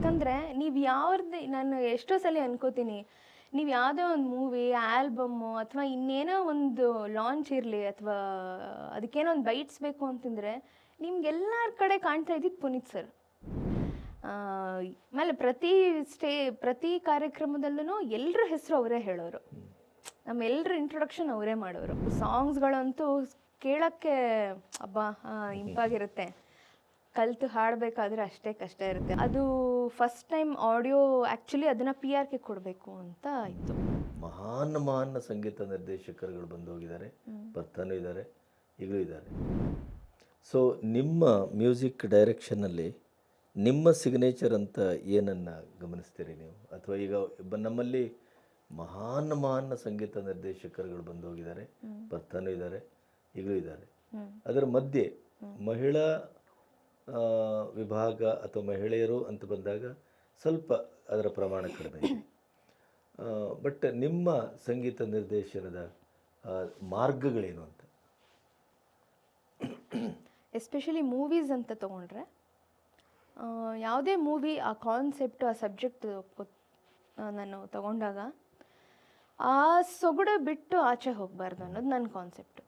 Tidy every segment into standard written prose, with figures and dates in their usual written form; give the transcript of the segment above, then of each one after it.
ಯಾಕಂದರೆ ನೀವು ಯಾವ್ದು ನಾನು ಎಷ್ಟೋ ಸಲ ಅನ್ಕೋತೀನಿ, ನೀವು ಯಾವುದೇ ಒಂದು ಮೂವಿ ಆಲ್ಬಮ್ಮು ಅಥವಾ ಇನ್ನೇನೋ ಒಂದು ಲಾಂಚ್ ಇರಲಿ ಅಥವಾ ಅದಕ್ಕೇನೋ ಒಂದು ಬೈಟ್ಸ್ ಬೇಕು ಅಂತಂದರೆ ನಿಮ್ಗೆಲ್ಲರ ಕಡೆ ಕಾಣ್ತಾ ಇದ್ದಿದ್ದು ಪುನೀತ್ ಸರ್. ಆಮೇಲೆ ಪ್ರತಿ ಕಾರ್ಯಕ್ರಮದಲ್ಲೂ ಎಲ್ಲರ ಹೆಸರು ಅವರೇ ಹೇಳೋರು, ನಮ್ಮೆಲ್ಲರ ಇಂಟ್ರೊಡಕ್ಷನ್ ಅವರೇ ಮಾಡೋರು. ಸಾಂಗ್ಸ್ಗಳಂತೂ ಕೇಳೋಕ್ಕೆ ಅಬ್ಬಾ ಇಂಪಾಗಿರುತ್ತೆ, ಕಲಿತು ಹಾಡಬೇಕಾದ್ರೆ ಅಷ್ಟೇ ಕಷ್ಟ ಇರುತ್ತೆ. ಅದು ಫಸ್ಟ್ ಟೈಮ್ ಆಡಿಯೋ ಆ್ಯಕ್ಚುಲಿ ಅದನ್ನು PR ಗೆ ಕೊಡಬೇಕು ಅಂತ ಇತ್ತು. ಮಹಾನ್ ಸಂಗೀತ ನಿರ್ದೇಶಕರುಗಳು ಬಂದು ಹೋಗಿದ್ದಾರೆ, ಬರ್ತಾನೂ ಇದ್ದಾರೆ, ಈಗಲೂ ಇದ್ದಾರೆ. ಸೊ ನಿಮ್ಮ ಮ್ಯೂಸಿಕ್ ಡೈರೆಕ್ಷನ್ನಲ್ಲಿ ನಿಮ್ಮ ಸಿಗ್ನೇಚರ್ ಅಂತ ಏನನ್ನು ಗಮನಿಸ್ತೀರಿ ನೀವು? ಅಥವಾ ಈಗ ನಮ್ಮಲ್ಲಿ ಮಹಾನ್ ಸಂಗೀತ ನಿರ್ದೇಶಕರುಗಳು ಬಂದು ಹೋಗಿದ್ದಾರೆ, ಬರ್ತಾನೂ ಇದ್ದಾರೆ, ಈಗಲೂ ಇದ್ದಾರೆ. ಅದರ ಮಧ್ಯೆ ಮಹಿಳಾ ವಿಭಾಗ ಅಥವಾ ಮಹಿಳೆಯರು ಅಂತ ಬಂದಾಗ ಸ್ವಲ್ಪ ಅದರ ಪ್ರಮಾಣ ಕಡಿಮೆ ಇದೆ. ಬಟ್ ನಿಮ್ಮ ಸಂಗೀತ ನಿರ್ದೇಶನದ ಮಾರ್ಗಗಳೇನು ಅಂತ? ಎಸ್ಪೆಷಲಿ ಮೂವೀಸ್ ಅಂತ ತೊಗೊಂಡ್ರೆ, ಯಾವುದೇ ಮೂವಿ ಆ ಕಾನ್ಸೆಪ್ಟು ಆ ಸಬ್ಜೆಕ್ಟ್ ನಾನು ತಗೊಂಡಾಗ ಆ ಸೊಗಡು ಬಿಟ್ಟು ಆಚೆ ಹೋಗಬಾರ್ದು ಅನ್ನೋದು ನನ್ನ ಕಾನ್ಸೆಪ್ಟು.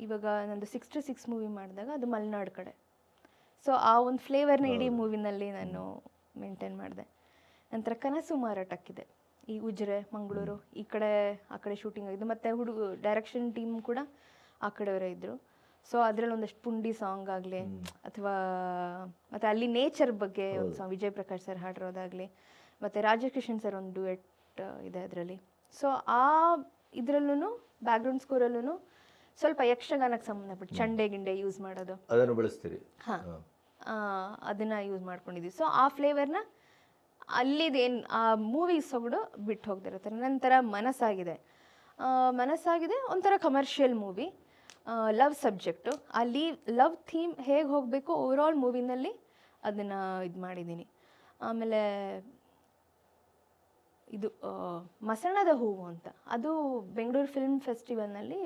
ಇವಾಗ ನಂದು 6 to 6 ಮೂವಿ ಮಾಡಿದಾಗ ಅದು ಮಲೆನಾಡು ಕಡೆ, ಸೊ ಆ ಒಂದು ಫ್ಲೇವರ್ನ ಇಡೀ ಮೂವಿನಲ್ಲಿ ನಾನು ಮೇಂಟೈನ್ ಮಾಡಿದೆ. ನಂತರ ಕನಸು ಮಾರಾಟಕ್ಕಿದೆ, ಈ ಉಜಿರೆ ಮಂಗಳೂರು ಈ ಕಡೆ ಆ ಕಡೆ ಶೂಟಿಂಗ್ ಆಗಿದ್ದು, ಮತ್ತು ಡೈರೆಕ್ಷನ್ ಟೀಮ್ ಕೂಡ ಆ ಕಡೆಯವರೇ ಇದ್ದರು. ಸೊ ಅದರಲ್ಲಿ ಒಂದಷ್ಟು ಪುಂಡಿ ಸಾಂಗ್ ಆಗಲಿ ಅಥವಾ ಮತ್ತು ಅಲ್ಲಿ ನೇಚರ್ ಬಗ್ಗೆ ಒಂದು ಸಾಂಗ್ ವಿಜಯ್ ಪ್ರಕಾಶ್ ಸರ್ ಹಾಡಿರೋದಾಗಲಿ, ಮತ್ತು ರಾಜಕಿಶನ್ ಸರ್ ಒಂದು ಡ್ಯುಯೆಟ್ ಇದೆ ಅದರಲ್ಲಿ. ಸೊ ಆ ಇದರಲ್ಲೂ ಬ್ಯಾಕ್ಗ್ರೌಂಡ್ ಸ್ಕೋರಲ್ಲೂ ಸ್ವಲ್ಪ ಯಕ್ಷಗಾನಕ್ಕೆ ಸಂಬಂಧಪಟ್ಟು ಚಂಡೆ ಗಿಂಡೆ ಯೂಸ್ ಮಾಡೋದು, ಅದನ್ನು ಬಳಸ್ತೀರಿ? ಹಾಂ, ಅದನ್ನು ಯೂಸ್ ಮಾಡ್ಕೊಂಡಿದ್ದೀವಿ. ಸೊ ಆ ಫ್ಲೇವರ್ನ ಅಲ್ಲಿದೇನು ಆ ಮೂವಿ ಸೊಗಡು ಬಿಟ್ಟು ಹೋಗ್ದಿರುತ್ತೆ. ನಂತರ ಮನಸ್ಸಾಗಿದೆ ಒಂಥರ ಕಮರ್ಷಿಯಲ್ ಮೂವಿ, ಲವ್ ಸಬ್ಜೆಕ್ಟು. ಅಲ್ಲಿ ಲವ್ ಥೀಮ್ ಹೇಗೆ ಹೋಗಬೇಕು ಓವರಾಲ್ ಮೂವಿನಲ್ಲಿ ಅದನ್ನು ಇದು ಮಾಡಿದ್ದೀನಿ. ಆಮೇಲೆ ಇದು ಮಸಣದ ಹೂವು ಅಂತ, ಅದು ಬೆಂಗಳೂರು ಫಿಲ್ಮ್ ಫೆಸ್ಟಿವಲ್ನಲ್ಲಿ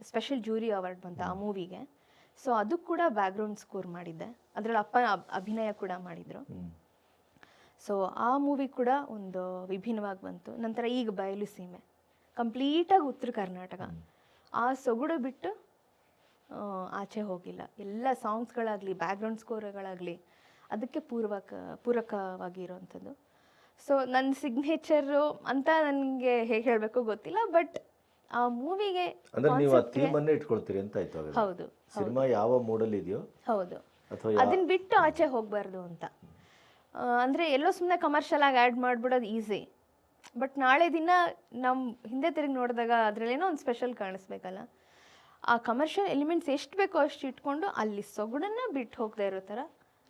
ಸ್ಪೆಷಲ್ ಜೂರಿ ಅವಾರ್ಡ್ ಬಂತ ಆ ಮೂವಿಗೆ. ಸೊ ಅದು ಕೂಡ ಬ್ಯಾಕ್ಗ್ರೌಂಡ್ ಸ್ಕೋರ್ ಮಾಡಿದ್ದೆ, ಅದರಲ್ಲಿ ಅಪ್ಪ ಅಭಿನಯ ಕೂಡ ಮಾಡಿದರು. ಸೊ ಆ ಮೂವಿ ಕೂಡ ಒಂದು ವಿಭಿನ್ನವಾಗಿ ಬಂತು. ನಂತರ ಈಗ ಬಯಲು ಸೀಮೆ ಕಂಪ್ಲೀಟಾಗಿ ಉತ್ತರ ಕರ್ನಾಟಕ, ಆ ಸೊಗಡು ಬಿಟ್ಟು ಆಚೆ ಹೋಗಿಲ್ಲ. ಎಲ್ಲ ಸಾಂಗ್ಸ್ಗಳಾಗಲಿ ಬ್ಯಾಕ್ಗ್ರೌಂಡ್ ಸ್ಕೋರ್ಗಳಾಗಲಿ ಅದಕ್ಕೆ ಪೂರಕವಾಗಿರೋವಂಥದ್ದು. ಸೊ ನನ್ನ ಸಿಗ್ನೇಚರು ಅಂತ ನನಗೆ ಹೇಗೆ ಹೇಳಬೇಕು ಗೊತ್ತಿಲ್ಲ, ಬಟ್ ಆ ಮೂವಿಗೆ ಇಟ್ಕೊಳ್ತೀರಿ ಅಂತ ಆಯ್ತು. ಹೌದು, ಸಿನಿಮಾ ಯಾವ ಮೂಡಲ್ಲಿ ಇದೆಯೋ ಹೌದು, ಅದನ್ನ ಬಿಟ್ಟು ಆಚೆ ಹೋಗಬಾರ್ದು ಅಂತ. ಅಂದರೆ ಎಲ್ಲೋ ಸುಮ್ಮನೆ ಕಮರ್ಷಿಯಲ್ ಆಗಿ ಆ್ಯಡ್ ಮಾಡಿಬಿಡೋದು ಈಸಿ, ಬಟ್ ನಾಳೆ ದಿನ ನಮ್ಮ ಹಿಂದೆ ತಿರುಗಿ ನೋಡಿದಾಗ ಅದರಲ್ಲೇನೋ ಒಂದು ಸ್ಪೆಷಲ್ ಕಾಣಿಸ್ಬೇಕಲ್ಲ. ಆ ಕಮರ್ಷಿಯಲ್ ಎಲಿಮೆಂಟ್ಸ್ ಎಷ್ಟು ಬೇಕೋ ಅಷ್ಟು ಇಟ್ಕೊಂಡು ಅಲ್ಲಿ ಸೊಗಡನ್ನು ಬಿಟ್ಟು ಹೋಗದೆ ಇರೋ ಥರ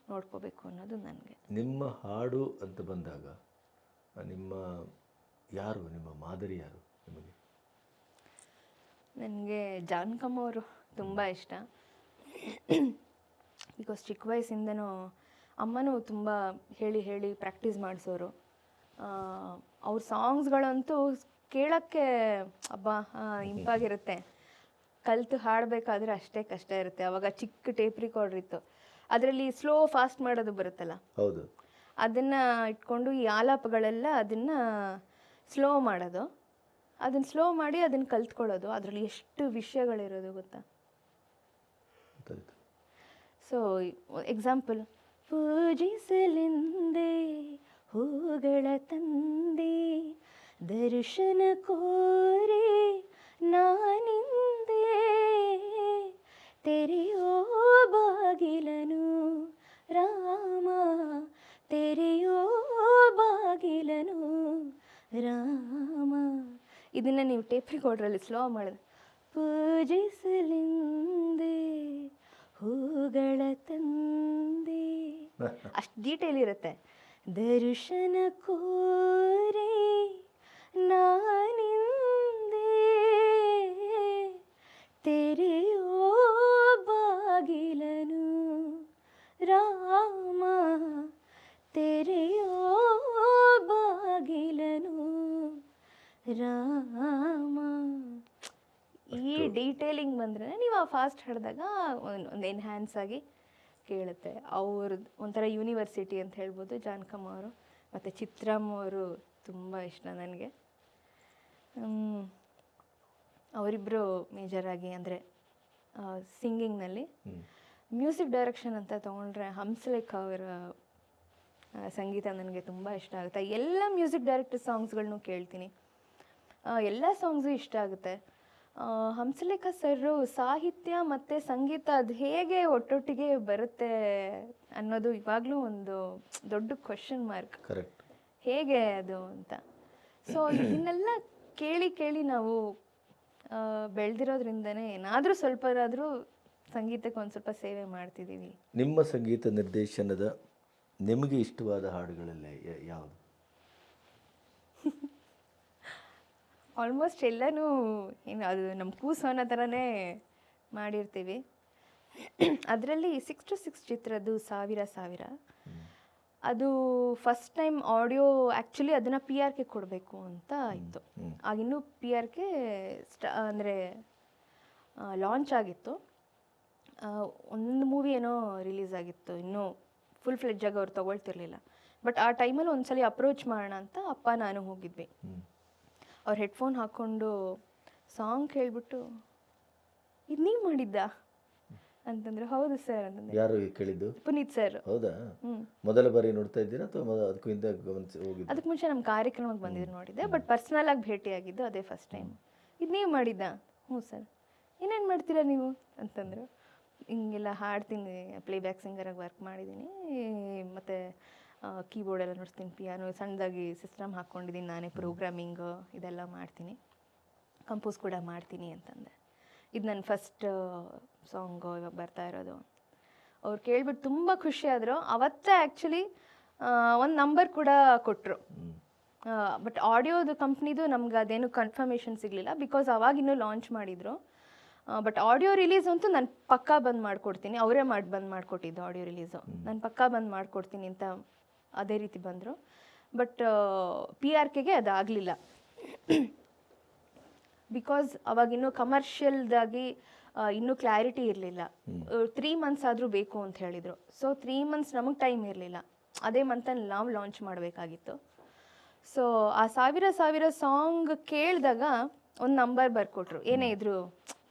ನೋಡ್ಕೋಬೇಕು ಅನ್ನೋದು ನನಗೆ. ನಿಮ್ಮ ಹಾಡು ಅಂತ ಬಂದಾಗ ನಿಮ್ಮ ಮಾದರಿ ಯಾರು ನಿಮಗೆ? ನನಗೆ ಜಾನಕಮ್ಮ ಅವರು ತುಂಬ ಇಷ್ಟ. ಬಿಕಾಸ್ ಚಿಕ್ಕ ವಯಸ್ಸಿಂದನೂ ಅಮ್ಮನೂ ತುಂಬ ಹೇಳಿ ಪ್ರಾಕ್ಟೀಸ್ ಮಾಡಿಸೋರು. ಅವ್ರ ಸಾಂಗ್ಸ್ಗಳಂತೂ ಕೇಳೋಕ್ಕೆ ಅಬ್ಬಾ ಇಂಪಾಗಿರುತ್ತೆ, ಕಲಿತು ಹಾಡಬೇಕಾದ್ರೆ ಅಷ್ಟೇ ಕಷ್ಟ ಇರುತ್ತೆ. ಅವಾಗ ಚಿಕ್ಕ ಟೇಪ್ ರಿಕಾರ್ಡರ್ ಇತ್ತು, ಅದರಲ್ಲಿ ಸ್ಲೋ ಫಾಸ್ಟ್ ಮಾಡೋದು ಬರುತ್ತಲ್ಲ, ಹೌದು, ಅದನ್ನು ಇಟ್ಕೊಂಡು ಈ ಆಲಾಪಗಳೆಲ್ಲ ಅದನ್ನು ಸ್ಲೋ ಮಾಡೋದು, ಅದನ್ನು ಸ್ಲೋ ಮಾಡಿ ಅದನ್ನು ಕಲ್ತ್ಕೊಳ್ಳೋದು. ಅದರಲ್ಲಿ ಎಷ್ಟು ವಿಷಯಗಳಿರೋದು ಗೊತ್ತಾ? ಸೊ ಎಕ್ಸಾಂಪಲ್, ಪೂಜಿಸಲೆಂದೇ ಹೂಗಳ ತಂದೆ, ದರ್ಶನ ಕೋರೆ ನಾನಿಂದೆ, ತೆರೆಯೋ ಬಾಗಿಲನು ರಾಮ, ತೆರೆಯೋ ಬಾಗಿಲನು ರಾಮ. ಇದನ್ನು ನೀವು ಟೇಪ್ ರಿಕಾರ್ಡ್ರಲ್ಲಿ ಸ್ಲೋ ಮಾಡಿದ್ರೆ, ಪೂಜಿಸಲೆಂದೇ ಹೂಗಳ ತಂದೆ, ಅಷ್ಟು ಡೀಟೇಲ್ ಇರುತ್ತೆ. ದರ್ಶನ ಕೋರೆ ನಾನಿಂದೆ, ತೆರೆಯೋ ಬಾಗಿಲನು ರಾಮ, ತೆರೆಯೋ ಬಾಗಿಲನು ರಾಮ. ಈ ಡೀಟೇಲಿಂಗ್ ಬಂದರೆ ನೀವು ಆ ಫಾಸ್ಟ್ ಹಾಡಿದಾಗ ಒಂದು ಎನ್ಹ್ಯಾನ್ಸ್ ಆಗಿ ಕೇಳುತ್ತೆ. ಅವ್ರದ್ದು ಒಂಥರ ಯೂನಿವರ್ಸಿಟಿ ಅಂತ ಹೇಳ್ಬೋದು ಜಾನಕಮ್ಮ ಅವರು. ಮತ್ತು ಚಿತ್ರಮ್ಮ ಅವರು ತುಂಬ ಇಷ್ಟ ನನಗೆ. ಅವರಿಬ್ಬರು ಮೇಜರಾಗಿ ಅಂದರೆ ಸಿಂಗಿಂಗ್ನಲ್ಲಿ. ಮ್ಯೂಸಿಕ್ ಡೈರೆಕ್ಷನ್ ಅಂತ ತೊಗೊಂಡ್ರೆ ಹಂಸಲೇಖ ಅವರ ಸಂಗೀತ ನನಗೆ ತುಂಬ ಇಷ್ಟ ಆಗುತ್ತೆ. ಎಲ್ಲ ಮ್ಯೂಸಿಕ್ ಡೈರೆಕ್ಟರ್ ಸಾಂಗ್ಸ್ಗಳನ್ನೂ ಕೇಳ್ತೀನಿ, ಎಲ್ಲ ಸಾಂಗ್ಸು ಇಷ್ಟ ಆಗುತ್ತೆ. ಹಂಸಲೇಖ ಸರ್ರು ಸಾಹಿತ್ಯ ಮತ್ತು ಸಂಗೀತ ಅದು ಹೇಗೆ ಒಟ್ಟೊಟ್ಟಿಗೆ ಬರುತ್ತೆ ಅನ್ನೋದು ಇವಾಗಲೂ ಒಂದು ದೊಡ್ಡ ಕ್ವಶನ್ ಮಾರ್ಕ್. ಕರೆಕ್ಟ್, ಹೇಗೆ ಅದು ಅಂತ. ಸೊ ಇದನ್ನೆಲ್ಲ ಕೇಳಿ ಕೇಳಿ ನಾವು ಬೆಳೆದಿರೋದ್ರಿಂದನೇ ಏನಾದರೂ ಸ್ವಲ್ಪನಾದರೂ ಸಂಗೀತಕ್ಕೆ ಒಂದು ಸ್ವಲ್ಪ ಸೇವೆ ಮಾಡ್ತಿದ್ದೀವಿ. ನಿಮ್ಮ ಸಂಗೀತ ನಿರ್ದೇಶನದ ನಿಮಗೆ ಇಷ್ಟವಾದ ಹಾಡುಗಳೆಲ್ಲ ಯಾವುದು? ಆಲ್ಮೋಸ್ಟ್ ಎಲ್ಲನೂ ಏನು ಅದು ನಮ್ಮ ಕೂಸು ಅನ್ನೋ ಥರನೇ ಮಾಡಿರ್ತೀವಿ. ಅದರಲ್ಲಿ 6 to 6 ಚಿತ್ರದ್ದು ಸಾವಿರ ಸಾವಿರ ಅದು ಫಸ್ಟ್ ಟೈಮ್ ಆಡಿಯೋ ಆ್ಯಕ್ಚುಲಿ ಅದನ್ನು PRK ಕೊಡಬೇಕು ಅಂತ ಇತ್ತು. ಆಗಿನ್ನೂ PRK ಅಂದರೆ ಲಾಂಚ್ ಆಗಿತ್ತು. ಒಂದು ಮೂವಿ ಏನೋ ರಿಲೀಸ್ ಆಗಿತ್ತು, ಇನ್ನೂ ಫುಲ್ ಫ್ಲೆಡ್ಜಾಗಿ ಅವ್ರು ತೊಗೊಳ್ತಿರ್ಲಿಲ್ಲ. ಬಟ್ ಆ ಟೈಮಲ್ಲಿ ಒಂದ್ಸಲಿ ಅಪ್ರೋಚ್ ಮಾಡೋಣ ಅಂತ ಅಪ್ಪ ನಾನು ಹೋಗಿದ್ವಿ. ಅವ್ರು ಹೆಡ್ಫೋನ್ ಹಾಕ್ಕೊಂಡು ಸಾಂಗ್ ಕೇಳಿಬಿಟ್ಟು ಇದು ನೀವು ಮಾಡಿದ್ದಾ ಅಂತಂದ್ರೆ, ಹೌದು ಸರ್ ಅಂತಂದ್ರೆ. ಯಾರು ಕೇಳಿದ್ದು? ಪುನೀತ್ ಸರ್. ಹೌದಾ? ಮೊದಲ ಬಾರಿ ನೋಡ್ತಾ ಇದ್ದೀರಾ ಅಥವಾ ಅದಕ್ಕೂ ಹಿಂದೆ ಹೋಗಿದ್ದು? ಅದಕ್ಕೆ ಮುಂಚೆ ನಮ್ಮ ಕಾರ್ಯಕ್ರಮಕ್ಕೆ ಬಂದಿದ್ದು ನೋಡಿದ್ದೆ, ಬಟ್ ಪರ್ಸ್ನಲ್ ಆಗಿ ಭೇಟಿಯಾಗಿದ್ದು ಅದೇ ಫಸ್ಟ್ ಟೈಮ್. ಇದು ನೀವು ಮಾಡಿದ್ದಾ? ಹ್ಞೂ ಸರ್. ಏನೇನು ಮಾಡ್ತೀರಾ ನೀವು ಅಂತಂದರು. ಹಿಂಗೆಲ್ಲ ಹಾಡ್ತೀನಿ, ಪ್ಲೇಬ್ಯಾಕ್ ಸಿಂಗರಾಗಿ ವರ್ಕ್ ಮಾಡಿದ್ದೀನಿ, ಮತ್ತು ಕೀಬೋರ್ಡೆಲ್ಲ ನುಡಿಸ್ತೀನಿ, ಪಿಯಾನೋ ಸಣ್ಣದಾಗಿ ಸಿಸ್ಟಮ್ ಹಾಕ್ಕೊಂಡಿದ್ದೀನಿ, ನಾನೇ ಪ್ರೋಗ್ರಾಮಿಂಗು ಇದೆಲ್ಲ ಮಾಡ್ತೀನಿ, ಕಂಪೋಸ್ ಕೂಡ ಮಾಡ್ತೀನಿ ಅಂತಂದೆ. ಇದು ನನ್ನ ಫಸ್ಟ್ ಸಾಂಗು ಇವಾಗ ಬರ್ತಾ ಇರೋದು. ಅವ್ರು ಕೇಳ್ಬಿಟ್ಟು ತುಂಬ ಖುಷಿಯಾದರು. ಅವತ್ತೇ ಆ್ಯಕ್ಚುಲಿ ಒಂದು ನಂಬರ್ ಕೂಡ ಕೊಟ್ಟರು. ಬಟ್ ಆಡಿಯೋದು ಕಂಪ್ನಿದು ನಮ್ಗೆ ಅದೇನು ಕನ್ಫರ್ಮೇಷನ್ ಸಿಗಲಿಲ್ಲ, ಬಿಕಾಸ್ ಅವಾಗಿನ್ನೂ ಲಾಂಚ್ ಮಾಡಿದರು. ಬಟ್ ಆಡಿಯೋ ರಿಲೀಸ್ ಅಂತೂ ನಾನು ಪಕ್ಕಾ ಬಂದು ಮಾಡಿಕೊಡ್ತೀನಿ, ಅವರೇ ಬಂದು ಮಾಡಿಕೊಟ್ಟಿದ್ದು ಆಡಿಯೋ ರಿಲೀಸು. ನಾನು ಪಕ್ಕಾ ಬಂದು ಮಾಡಿಕೊಡ್ತೀನಿ ಅಂತ ಅದೇ ರೀತಿ ಬಂದರು. ಬಟ್ PRKಗೆ ಅದಾಗಲಿಲ್ಲ, ಬಿಕಾಸ್ ಅವಾಗಿನ್ನೂ ಕಮರ್ಷಿಯಲ್ದಾಗಿ ಇನ್ನೂ ಕ್ಲಾರಿಟಿ ಇರಲಿಲ್ಲ. 3 months ಆದರೂ ಬೇಕು ಅಂತ ಹೇಳಿದರು. ಸೊ 3 months ನಮಗೆ ಟೈಮ್ ಇರಲಿಲ್ಲ, ಅದೇ ಮಂತಲ್ಲಿ ನಾವು ಲಾಂಚ್ ಮಾಡಬೇಕಾಗಿತ್ತು. ಸೊ ಆ ಸಾವಿರ ಸಾವಿರ ಸಾಂಗ್ ಕೇಳಿದಾಗ ಒಂದು ನಂಬರ್ ಬರ್ಕೊಟ್ರು, ಏನೇ ಇದ್ರು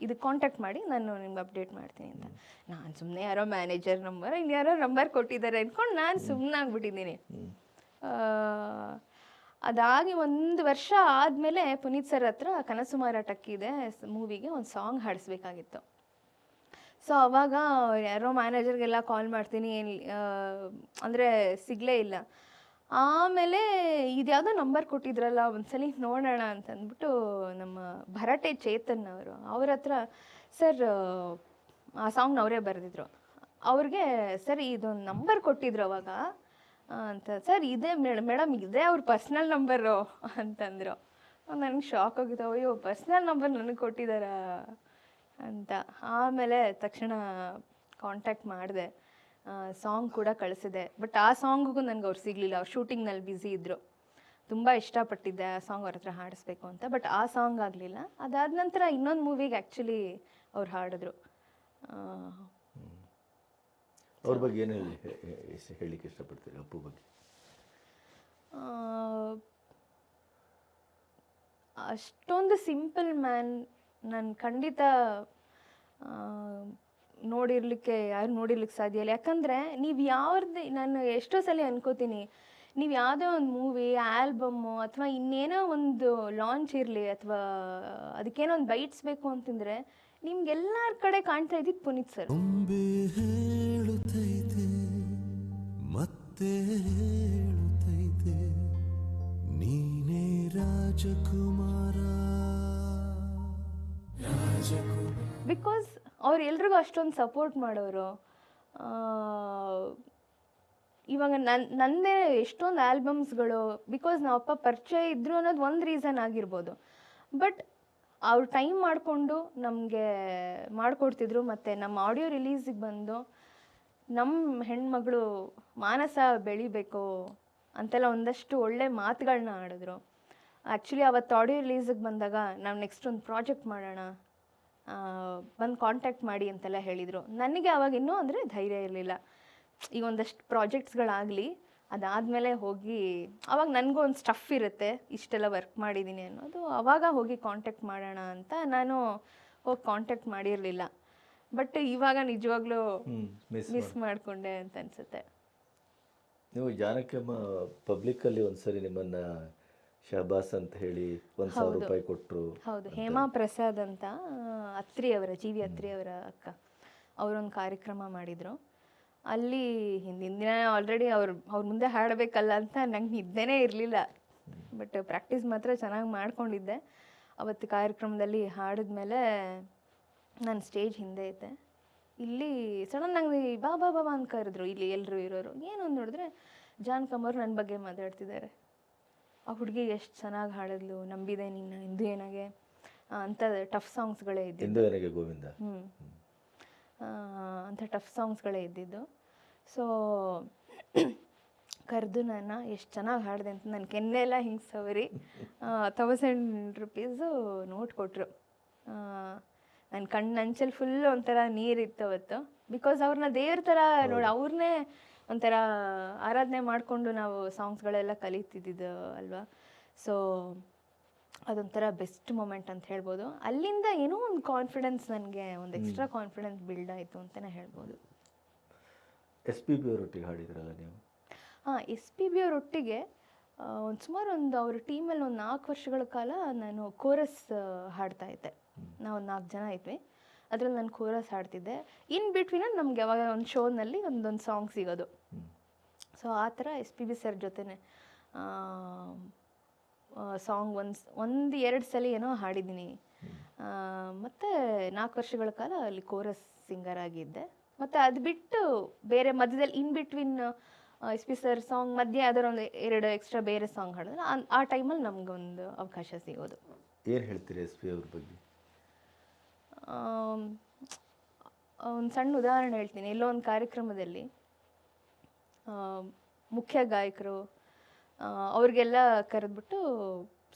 ಇದು ಕಾಂಟ್ಯಾಕ್ಟ್ ಮಾಡಿ, ನಾನು ನಿಮ್ಗೆ ಅಪ್ಡೇಟ್ ಮಾಡ್ತೀನಿ ಅಂತ. ನಾನು ಸುಮ್ಮನೆ ಯಾರೋ ಮ್ಯಾನೇಜರ್ ನಂಬರ್ ಇನ್ಯಾರೋ ನಂಬರ್ ಕೊಟ್ಟಿದ್ದಾರೆ ಅಂದ್ಕೊಂಡು ನಾನು ಸುಮ್ಮನೆ ಆಗ್ಬಿಟ್ಟಿದ್ದೀನಿ. ಅದಾಗಿ 1 ವರ್ಷ ಆದಮೇಲೆ ಪುನೀತ್ ಸರ್ ಹತ್ರ ಕನಸು ಮಾರಾಟಕ್ಕಿದೆ ಮೂವಿಗೆ ಒಂದು ಸಾಂಗ್ ಹಾಡಿಸ್ಬೇಕಾಗಿತ್ತು. ಸೊ ಅವಾಗ ಯಾರೋ ಮ್ಯಾನೇಜರ್ಗೆಲ್ಲ ಕಾಲ್ ಮಾಡ್ತೀನಿ, ಅಂದರೆ ಸಿಗಲೇ ಇಲ್ಲ. ಆಮೇಲೆ ಇದ್ಯಾವುದೋ ನಂಬರ್ ಕೊಟ್ಟಿದ್ರಲ್ಲ, ಒಂದ್ಸಲಿ ನೋಡೋಣ ಅಂತಂದ್ಬಿಟ್ಟು ನಮ್ಮ ಭರಟೆ ಚೇತನ್ ಅವರು, ಅವ್ರ ಹತ್ರ ಸರ್ ಆ ಸಾಂಗ್ನ ಅವರೇ ಬರೆದಿದ್ರು. ಅವ್ರಿಗೆ ಸರ್ ಇದೊಂದು ನಂಬರ್ ಕೊಟ್ಟಿದ್ರು ಅವಾಗ ಅಂತ. ಸರ್ ಇದೇ ಮೇಡಮ್ ಇದೇ ಅವ್ರ ಪರ್ಸ್ನಲ್ ನಂಬರು ಅಂತಂದರು. ನನಗೆ ಶಾಕ್ ಆಗಿತ್ತು, ಅಯ್ಯೋ ಪರ್ಸ್ನಲ್ ನಂಬರ್ ನನಗೆ ಕೊಟ್ಟಿದ್ದಾರಾ ಅಂತ. ಆಮೇಲೆ ತಕ್ಷಣ ಕಾಂಟ್ಯಾಕ್ಟ್ ಮಾಡಿದೆ, ಸಾಂಗ್ ಕೂಡ ಕಳಿಸಿದೆ. ಬಟ್ ಆ ಸಾಂಗಿಗೂ ನನಗೆ ಅವ್ರು ಸಿಗಲಿಲ್ಲ, ಅವ್ರು ಶೂಟಿಂಗ್ನಲ್ಲಿ ಬ್ಯುಸಿ ಇದ್ದರು. ತುಂಬ ಇಷ್ಟಪಟ್ಟಿದ್ದೆ ಆ ಸಾಂಗ್ ಅವ್ರ ಹತ್ರ ಹಾಡಿಸ್ಬೇಕು ಅಂತ, ಬಟ್ ಆ ಸಾಂಗ್ ಆಗಲಿಲ್ಲ. ಅದಾದ ನಂತರ ಇನ್ನೊಂದು ಮೂವಿಗೆ ಆ್ಯಕ್ಚುಲಿ ಅವ್ರು ಹಾಡಿದ್ರು. ಅವ್ರ ಬಗ್ಗೆ ಏನು ಹೇಳಲಿಕ್ಕೆ ಇಷ್ಟಪಡ್ತೀರಿ ಅಪ್ಪು ಬಗ್ಗೆ? ಅಷ್ಟೊಂದು ಸಿಂಪಲ್ ಮ್ಯಾನ್. ನಾನು ಖಂಡಿತ ನೋಡಿರ್ಲಿಕ್ಕೆ ಯಾರು ನೋಡಿರ್ಲಿಕ್ಕೆ ಸಾಧ್ಯ ಇಲ್ಲ. ಯಾಕಂದರೆ ನೀವು ಯಾವ್ದು, ನಾನು ಎಷ್ಟೋ ಸಲ ಅನ್ಕೋತೀನಿ, ನೀವು ಯಾವುದೇ ಒಂದು ಮೂವಿ, ಆಲ್ಬಮ್ಮು ಅಥವಾ ಇನ್ನೇನೋ ಒಂದು ಲಾಂಚ್ ಇರಲಿ ಅಥವಾ ಅದಕ್ಕೇನೋ ಒಂದು ಬೈಟ್ಸ್ ಬೇಕು ಅಂತಂದರೆ ನಿಮ್ಗೆಲ್ಲರ ಕಡೆ ಕಾಣ್ತಾ ಇದ್ದಿದ್ದು ಪುನೀತ್ ಸರ್. ಮತ್ತೆ ಹೇಳುತ್ತೈತೆ ನೀನೇ ರಾಜಕುಮಾರ. ಬಿಕಾಸ್ ಅವ್ರು ಎಲ್ರಿಗೂ ಅಷ್ಟೊಂದು ಸಪೋರ್ಟ್ ಮಾಡೋರು. ಇವಾಗ ನನ್ನದೇ ಎಷ್ಟೊಂದು ಆಲ್ಬಮ್ಸ್ಗಳು, ಬಿಕಾಸ್ ನಾವು ಅಪ್ಪ ಪರಿಚಯ ಇದ್ರು ಅನ್ನೋದು ಒಂದು ರೀಸನ್ ಆಗಿರ್ಬೋದು. ಬಟ್ ಅವ್ರು ಟೈಮ್ ಮಾಡಿಕೊಂಡು ನಮಗೆ ಮಾಡಿಕೊಡ್ತಿದ್ರು. ಮತ್ತು ನಮ್ಮ ಆಡಿಯೋ ರಿಲೀಸಿಗೆ ಬಂದು ನಮ್ಮ ಹೆಣ್ಮಗಳು ಮಾನಸ ಬೆಳಿಬೇಕು ಅಂತೆಲ್ಲ ಒಂದಷ್ಟು ಒಳ್ಳೆ ಮಾತುಗಳನ್ನ ಆಡಿದ್ರು. ಆ್ಯಕ್ಚುಲಿ ಅವತ್ತು ಆಡಿಯೋ ರಿಲೀಸಿಗೆ ಬಂದಾಗ ನಾವು ನೆಕ್ಸ್ಟ್ ಒಂದು ಪ್ರಾಜೆಕ್ಟ್ ಮಾಡೋಣ ಬಂದು ಕಾಂಟ್ಯಾಕ್ಟ್ ಮಾಡಿ ಅಂತೆಲ್ಲ ಹೇಳಿದರು. ನನಗೆ ಅವಾಗ ಇನ್ನೂ ಅಂದರೆ ಧೈರ್ಯ ಇರಲಿಲ್ಲ. ಈಗ ಒಂದಷ್ಟು ಪ್ರಾಜೆಕ್ಟ್ಸ್ಗಳಾಗಲಿ ಅದಾದಮೇಲೆ ಹೋಗಿ ಅವಾಗ ನನಗೂ ಒಂದು ಸ್ಟಫ್ ಇರುತ್ತೆ, ಇಷ್ಟೆಲ್ಲ ವರ್ಕ್ ಮಾಡಿದ್ದೀನಿ ಅನ್ನೋದು. ಅವಾಗ ಹೋಗಿ ಕಾಂಟ್ಯಾಕ್ಟ್ ಮಾಡೋಣ ಅಂತ ನಾನು ಹೋಗಿ ಕಾಂಟ್ಯಾಕ್ಟ್ ಮಾಡಿರಲಿಲ್ಲ. ಬಟ್ ಇವಾಗ ನಿಜವಾಗ್ಲೂ ಮಿಸ್ ಮಾಡಿಕೊಂಡೆ ಅಂತ ಅನಿಸುತ್ತೆ. ನೀವು ಜಾನಕಮ್ಮ ಪಬ್ಲಿಕ್ಕಲ್ಲಿ ಒಂದ್ಸರಿ ನಿಮ್ಮನ್ನು ಶಹಬಾಸ್ ಅಂತ ಹೇಳಿ 1,000 ರೂಪಾಯಿ ಕೊಟ್ಟರು. ಹೌದು, ಹೇಮಾ ಪ್ರಸಾದ್ ಅಂತ ಅತ್ರಿ ಅವರ ಜಿ ವಿ ಅತ್ರಿ ಅವರ ಅಕ್ಕ, ಅವರೊಂದು ಕಾರ್ಯಕ್ರಮ ಮಾಡಿದರು. ಅಲ್ಲಿ ಹಿಂದಿನ ದಿನ ಆಲ್ರೆಡಿ ಅವ್ರ ಮುಂದೆ ಹಾಡಬೇಕಲ್ಲ ಅಂತ ನಂಗೆ ನಿದ್ದೆನೇ ಇರಲಿಲ್ಲ. ಬಟ್ ಪ್ರಾಕ್ಟೀಸ್ ಮಾತ್ರ ಚೆನ್ನಾಗಿ ಮಾಡ್ಕೊಂಡಿದ್ದೆ. ಅವತ್ತು ಕಾರ್ಯಕ್ರಮದಲ್ಲಿ ಹಾಡಿದ್ಮೇಲೆ ನಾನು ಸ್ಟೇಜ್ ಹಿಂದೆ ಇದ್ದೆ. ಇಲ್ಲಿ ಸಡನ್ನಾಗಿ ಬಾ ಬಾ ಬಾ ಅಂತ ಕರೆದ್ರು. ಇಲ್ಲಿ ಎಲ್ಲರೂ ಇರೋರು ಏನು ಅಂತ ನೋಡಿದ್ರೆ ಜಾನಕಮ್ಮ ನನ್ನ ಬಗ್ಗೆ ಮಾತಾಡ್ತಿದ್ದಾರೆ. ಆ ಹುಡುಗಿ ಎಷ್ಟು ಚೆನ್ನಾಗಿ ಹಾಡಿದ್ಲು, ನಂಬಿದೆ ನಿನ್ನ ಇಂದು ಏನಾಗೆ ಅಂತ ಟಫ್ ಸಾಂಗ್ಸ್ಗಳೇ ಇದ್ದಿದ್ದು. ಗೋವಿಂದ ಅಂಥ ಟಫ್ ಸಾಂಗ್ಸ್ಗಳೇ ಇದ್ದಿದ್ದು. ಸೊ ಕರೆದು ನನ್ನ ಎಷ್ಟು ಚೆನ್ನಾಗಿ ಹಾಡಿದೆ ಅಂತ ನನ್ನ ಕೆನ್ನೆಲ್ಲ ಹಿಂಗೆ ಸವರಿ 1000 ರೂಪೀಸು ನೋಟ್ ಕೊಟ್ಟರು. ನನ್ನ ಕಣ್ಣಂಚಲ್ಲಿ ಫುಲ್ ಒಂಥರ ನೀರಿತ್ತು ಅವತ್ತು. ಬಿಕಾಸ್ ಅವ್ರನ್ನ ದೇವ್ರ ಥರ ನೋಡಿ, ಅವ್ರನ್ನೇ ಒಂಥರ ಆರಾಧನೆ ಮಾಡಿಕೊಂಡು ನಾವು ಸಾಂಗ್ಸ್ಗಳೆಲ್ಲ ಕಲಿತಿದ್ದಿದ್ದು ಅಲ್ವಾ. ಸೊ ಅದೊಂಥರ ಬೆಸ್ಟ್ ಮೂಮೆಂಟ್ ಅಂತ ಹೇಳ್ಬೋದು. ಅಲ್ಲಿಂದ ಏನೋ ಒಂದು ಕಾನ್ಫಿಡೆನ್ಸ್, ನನಗೆ ಒಂದು ಎಕ್ಸ್ಟ್ರಾ ಕಾನ್ಫಿಡೆನ್ಸ್ ಬಿಲ್ಡ್ ಆಯಿತು ಅಂತಲೇ ಹೇಳ್ಬೋದು. SPB ಅವರೊಟ್ಟಿಗೆ ಹಾಡಿದ್ರಲ್ಲ ನೀವು? ಹಾಂ, SPB ಅವರೊಟ್ಟಿಗೆ ಸುಮಾರು ಅವ್ರ ಟೀಮಲ್ಲಿ ಒಂದು 4 ವರ್ಷಗಳ ಕಾಲ ನಾನು ಕೋರಸ್ ಹಾಡ್ತಾ ಇದ್ದೆ. ನಾವು 4 ಜನ ಇದ್ವಿ, ಅದರಲ್ಲಿ ನಾನು ಕೋರಸ್ ಹಾಡ್ತಿದ್ದೆ. ಇನ್ ಬಿಟ್ವೀನಲ್ಲಿ ನಮ್ಗೆ ಯಾವಾಗ ಒಂದು ಶೋನಲ್ಲಿ ಒಂದೊಂದು ಸಾಂಗ್ ಸಿಗೋದು. ಸೊ ಆ ಥರ SPB ಸರ್ ಜೊತೆನೆ ಸಾಂಗ್ ಒಂದು 2 ಸಲ ಏನೋ ಹಾಡಿದ್ದೀನಿ. ಮತ್ತು 4 ವರ್ಷಗಳ ಕಾಲ ಅಲ್ಲಿ ಕೋರಸ್ ಸಿಂಗರ್ ಆಗಿದ್ದೆ. ಮತ್ತು ಅದು ಬಿಟ್ಟು ಬೇರೆ ಮಧ್ಯದಲ್ಲಿ in between SPB sir song ಮಧ್ಯೆ ಯಾವ್ದಾರು ಒಂದು 2 ಎಕ್ಸ್ಟ್ರಾ ಬೇರೆ ಸಾಂಗ್ ಹಾಡಿದ್ರೆ ಆ ಟೈಮಲ್ಲಿ ನಮಗೊಂದು ಅವಕಾಶ ಸಿಗೋದು. ಏನು ಹೇಳ್ತೀರಿ SPB ಅವ್ರ ಬಗ್ಗೆ? ಒಂದು ಸಣ್ಣ ಉದಾಹರಣೆ ಹೇಳ್ತೀನಿ. ಎಲ್ಲೋ ಒಂದು ಕಾರ್ಯಕ್ರಮದಲ್ಲಿ ಮುಖ್ಯ ಗಾಯಕರು ಅವ್ರಿಗೆಲ್ಲ ಕರೆದ್ಬಿಟ್ಟು